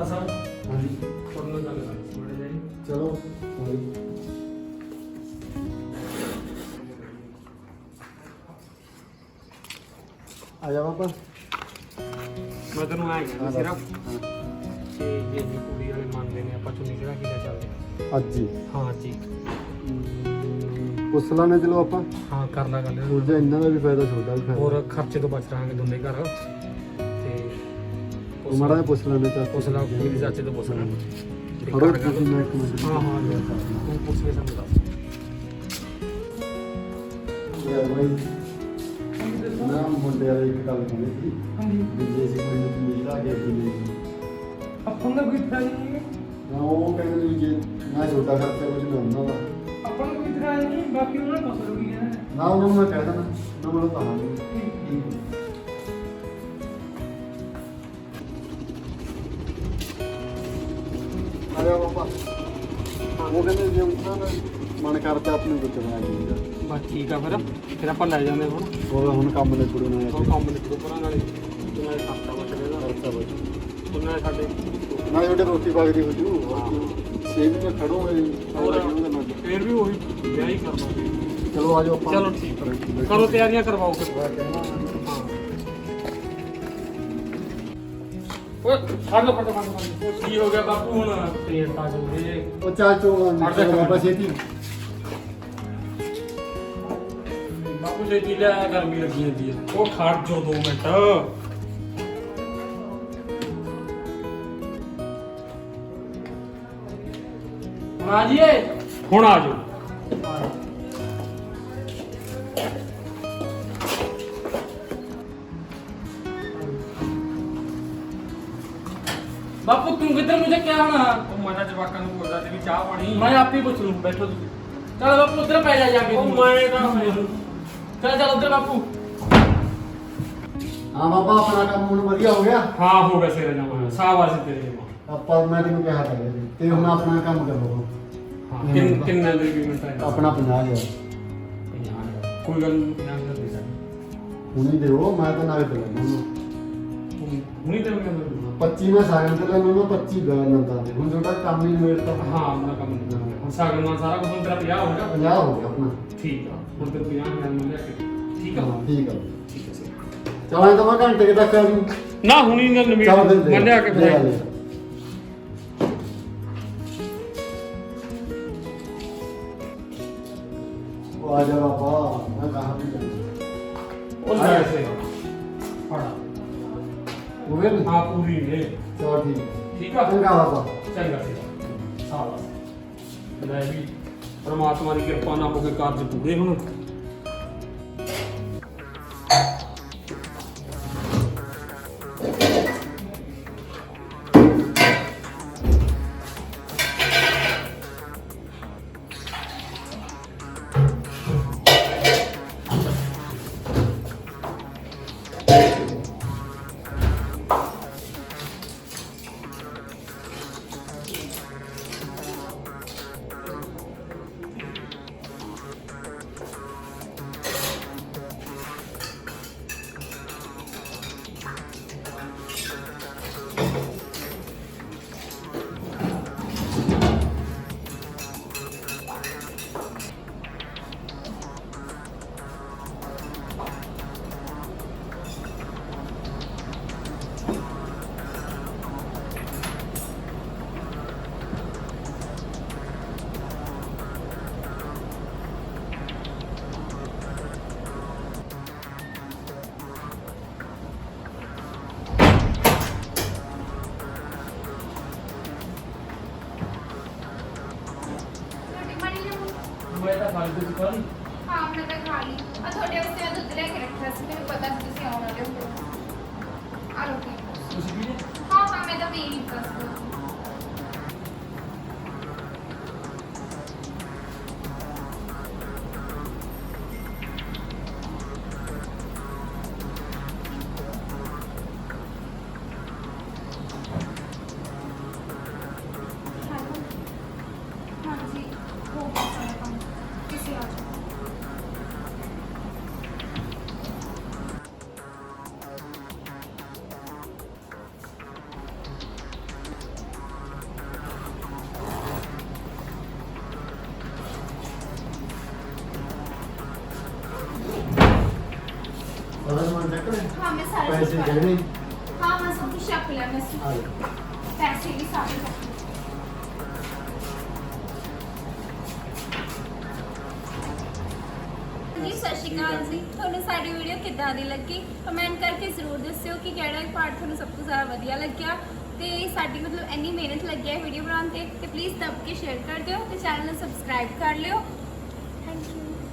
ਅਸਾਂ ਹਾਂਜੀ ਤੁਹਾਨੂੰ ਗੱਲ ਕਰ ਥੋੜੇ ਜਿਹੀ। ਚਲੋ ਹਾਂਜੀ। ਆ ਜਾ ਬਾਬਾ। ਮੈਂ ਤੈਨੂੰ ਆਇਆ ਹਾਂ ਕਿ ਸਿਰਫ ਹਾਂ। ਤੇ ਜੇ ਜੀ ਕੁੜੀ ਵਾਲੇ ਮੰਨਦੇ ਨੇ ਆਪਾਂ ਚੁੰਨੀ ਜਿਹੜਾ ਕਿਲਾ ਚੱਲਦੇ ਅੱਜ ਹੀ ਹਾਂ ਜੀ ਪੁੱਛ ਲਾਂਗੇ ਚਲੋ ਆਪਾਂ। ਹਾਂ ਕਰ ਲਾ ਗੱਲ ਹੋਰ ਜੇ ਇਹਨਾਂ ਦਾ ਵੀ ਫਾਇਦਾ ਛੋਟਾ ਵੀ ਫਾਇਦਾ। ਹੋਰ ਖਰਚੇ ਤੋਂ ਬਚ ਰਾਂਗੇ ਦੋਨੇ ਘਰ ਤੇ ਉਹ ਮਾੜਾ ਜਿਹਾ ਪੁੱਛ ਲੈਂਦੇ ਚਾਚੇ। ਪੁੱਛ ਲਾ ਕੁੜੀ ਦੇ ਚਾਚੇ ਤੋਂ ਪੁੱਛ ਲਾ ਤੇ ਖੜੋ ਕਰ ਗੱਲ। ਤੁਸੀਂ ਮੈਂ ਇੱਕ ਮਿੰਟ। ਹਾਂ ਹਾਂ ਤੂੰ ਪੁੱਛ ਕੇ ਸਾਨੂੰ ਦੱਸ ਯਾਰ ਬਾਈ ਨਾ ਮੁੰਡੇ ਵਾਲੇ ਇੱਕ ਗੱਲ ਕਹਿੰਦੇ ਸੀ ਹਾਂਜੀ ਵੀ ਜੇ ਅਸੀਂ ਕੋਈ ਚੀਜ਼ ਲਾ ਕੇ ਪੀਨੇ ਆਪਾਂ ਨੂੰ ਕੋਈ ਇਤਰਾ ਨਹੀਂ, ਨਾ ਉਹ ਕਹਿੰਦੇ ਵੀ ਜੇ ਨਾ ਛੋਟਾ ਖਰਚਾ ਕੁਝ ਨਾ ਹੁੰਦਾ ਵਾ ਆਪਾਂ ਨੂੰ ਕੋਈ ਇਤਰਾ ਨਹੀਂ। ਬਾਕੀ ਉਹਨਾਂ ਨੂੰ ਪੁੱਛ ਲਓ ਕੀ ਕਹਿੰਦੇ ਨੇ। ਨਾ ਉਹਨਾਂ ਨੂੰ ਮੈਂ ਕਹਿ ਦੇਣਾ ਨਾ ਮੈਨੂੰ ਕਹਾਂਗੇ ਠੀਕ ਹੈ। ਅਰੇ ਬਾਬਾ ਉਹ ਕਹਿੰਦੇ ਜੇ ਉਹਨਾਂ ਦਾ ਮਨ ਕਰਦਾ ਆਪਣੇ ਕੋਲ ਚਲਾ ਜਾਈਦਾ। ਬਸ ਠੀਕ ਆ ਫਿਰ ਆਪਾਂ ਲੈ ਜਾਂਦੇ ਹੁਣ ਉਹ ਹੁਣ ਕੰਮ ਦੇ ਕੁੜੀ ਨੂੰ ਉਹ ਕੰਮ ਨਿਕਲੋ ਪਰਾਂ ਨਾਲੇ ਨਾਲੇ ਖਰਚਾ ਬਚਦੇ ਦਾ ਖਰਚਾ ਬਚ ਉਹਨਾਂ ਸਾਡੇ ਨਾ ਛੋਟੇ ਰੋਟੀ ਪਾਗਦੀ ਹੋ ਜੂ 6 ਮਹੀਨੇ ਖੜੋ ਹੋਏ ਹੋਰ ਨਾਲ ਫੇਰ ਵੀ ਉਹੀ ਵਿਆਹ ਹੀ ਕਰਵਾਂਗੇ। ਚਲੋ ਆਜੋ ਆਪਾਂ ਚਲੋ ਠੀਕ ਕਰੋ ਤਿਆਰੀਆਂ ਕਰਵਾਓ ਫਿਰ ਹਾਂ ਓਏ ਫੜ ਲਓ ਕੀ ਹੋ ਗਿਆ ਬਾਪੂ ਹੁਣ? ਪੇਟ ਤਾਂ ਜੋਗੇ ਉਹ ਚਾਲ ਚੋਲਾਂ ਫੜ ਦੇ ਬਾਬਾ ਛੇਤੀ ਬਾਪੂ ਛੇਤੀ ਲੈ ਆਇਆ, ਗਰਮੀ ਲੱਗੀ ਜਾਂਦੀ ਹੈ। ਉਹ ਖੜ ਜੋ 2 ਮਿੰਟ ਹੁਣ ਆ ਜੀਏ। ਹੁਣ ਆ ਜਾਓ ਬਾਪੂ ਤੂੰ ਕਿੱਧਰ ਮੁਝੇ ਕਿਆ ਹੋਣਾ? ਉਹ ਮਾਨਾ ਜਵਾਕਾਂ ਨੂੰ ਪੁੱਛਦਾ ਤੇ ਵੀ ਚਾਹ ਪਾਣੀ ਮੈਂ ਆਪੇ ਪੁੱਛ ਲੂੰ, ਬੈਠੋ ਤੁਸੀਂ। ਚਲ ਬਾਪੂ ਉੱਧਰ ਪੈ ਜਾ ਕੇ। ਉਹ ਮੈਂ ਤਾਂ ਚੱਲ ਚੱਲ ਉੱਧਰ ਬਾਪੂ। ਹਾਂ ਬਾਬਾ ਆਪਣਾ ਕੰਮ ਹੁਣ ਵਧੀਆ ਹੋ ਗਿਆ। ਹਾਂ ਹੋ ਗਿਆ ਸਿਰ ਜਮਾ ਸਾਬਾਸ਼ ਤੇਰੇ ਆਪਾਂ ਮੈਂ ਤੈਨੂੰ ਕਿਹਾ ਕਰਿਆ ਸੀ ਤੇ ਹੁਣ ਆਪਣਾ ਕੰਮ ਕਰੋ। ਹਾਂ ਕਿੰਨਾ ਦੇ ਪੇਮੈਂਟ ਹੈ ਆਪਣਾ 50,000 ਕੋਈ ਗੱਲ ਨਹੀਂ ਦੇ ਸਕਦੇ ਹੁਣੀ ਦਿਓ ਮੈਂ ਤਾਂ ਨਗਦ ਲੈਣਾ ਹੁਣੀ ਤੇ ਮੈਂ 25 ਮੈਂ ਸਾਗਨ ਤੇ ਲੈਣਾ 25 ਨੰਦਾ ਦੇ ਹੁਣ ਤੁਹਾਡਾ ਕੰਮ ਹੀ ਨਿਬੇੜਤਾ। ਹਾਂ ਆਪਣਾ ਕੰਮ ਨਹੀਂ ਹੁਣ ਸਾਗਰ ਨਾਲ ਸਾਰਾ ਕੁਝ ਤੇਰਾ 50 ਹੋ ਗਿਆ 50 ਹੋ ਗਿਆ ਆਪਣਾ। ਠੀਕ ਆ ਹੁਣ ਤੇਰੇ 50,000 ਮਿਲ ਲਿਆ ਠੀਕ ਆ ਹਾਂ ਠੀਕ ਆ ਠੀਕ ਹੈ ਚਲ ਐਂ ਤਾਂ ਮੈਂ ਘੰਟੇ ਕੁ ਤੱਕ ਆ ਜੂ। ਨਾ ਹੁਣੀ ਨਾ ਨਵੀਂ ਚੱਲ ਫਿਰ ਮੈਂ ਲਿਆ ਕੇ ਲੈ ਆ, ਬਜਾਈ ਲੈ ਆ। ਉਹ ਆ ਜਾ ਬਾਬਾ ਮੈਂ ਕਹਾਂ ਵੀ ਜਾਣਾ। ਉਹ ਲੈ ਸੇ ਫੜਾ ਹੋ ਗਿਆ ਨਾ? ਹਾਂ ਪੂਰੀ ਨੇ ਚਲ ਠੀਕ ਠੀਕ ਆ ਚੰਗਾ ਬਾਬਾ। ਚੰਗਾ ਸੀ ਸਾਬਾਸ਼ ਲੈ ਵੀ ਪਰਮਾਤਮਾ ਦੀ ਕਿਰਪਾ ਨਾਲ ਹੋ ਕੇ ਕਾਰਜ ਪੂਰੇ ਹੁਣ ਖਾ ਲਈ ਹਾਂ ਮੈਂ ਤਾਂ ਖਾ ਲਈ ਆ ਤੁਹਾਡੇ ਵਾਸਤੇ ਮੈਂ ਦੁੱਧ ਲੈ ਕੇ ਰੱਖਿਆ ਸੀ ਮੈਨੂੰ ਪਤਾ ਸੀ ਤੁਸੀਂ ਆਉਣ ਵਾਲੇ ਹੋ ਆ ਲਓ ਪੀ ਲਓ। ਤੁਸੀਂ ਵੀ ਹਾਂ ਹਾਂ ਮੈਂ ਤਾਂ ਪੀ ਲਈ ਬਸ ਹੈਲੋ ਹਾਂਜੀ ਹੋ ਗਿਆ ਸਾਰਾ ਕੰਮ ਤੁਸੀਂ ਆ ਜਾਓ ਉਹਦਾ ਸਮਾਨ ਚੱਕ ਲੈ ਹਾਂ ਮੈਂ ਸਾਰਾ ਪੈਸੇ ਕੁਛ ਕਰ- ਦੇਣੇ ਹਾਂ ਹਾਂ ਸਭ ਕੁਝ ਚੱਕ ਲਿਆ ਮੈਂ ਆ ਲੈ। ਪੈਸੇ ਵੀ ਸਾਰੇ ਚੱਕ ਲਏ। ਜੀ ਸਤਿ ਸ਼੍ਰੀ ਅਕਾਲ ਜੀ ਤੁਹਾਨੂੰ ਸਾਡੀ ਵੀਡੀਓ ਕਿੱਦਾਂ ਦੀ ਲੱਗੀ ਕਮੈਂਟ ਕਰਕੇ ਜ਼ਰੂਰ ਦੱਸਿਓ ਕਿ ਕਿਹੜਾ ਪਾਰਟ ਤੁਹਾਨੂੰ ਸਭ ਤੋਂ ਜ਼ਿਆਦਾ ਵਧੀਆ ਲੱਗਿਆ ਤੇ ਸਾਡੀ ਮਤਲਬ ਇੰਨੀ ਮਿਹਨਤ ਲੱਗੀ ਹੈ ਵੀਡੀਓ ਬਣਾਉਣ ਤੇ ਪਲੀਜ਼ ਦੱਬ ਕੇ ਸ਼ੇਅਰ ਕਰ ਦਿਓ ਤੇ ਚੈਨਲ ਨੂੰ ਸਬਸਕ੍ਰਾਈਬ ਕਰ ਲਿਓ ਥੈਂਕ ਯੂ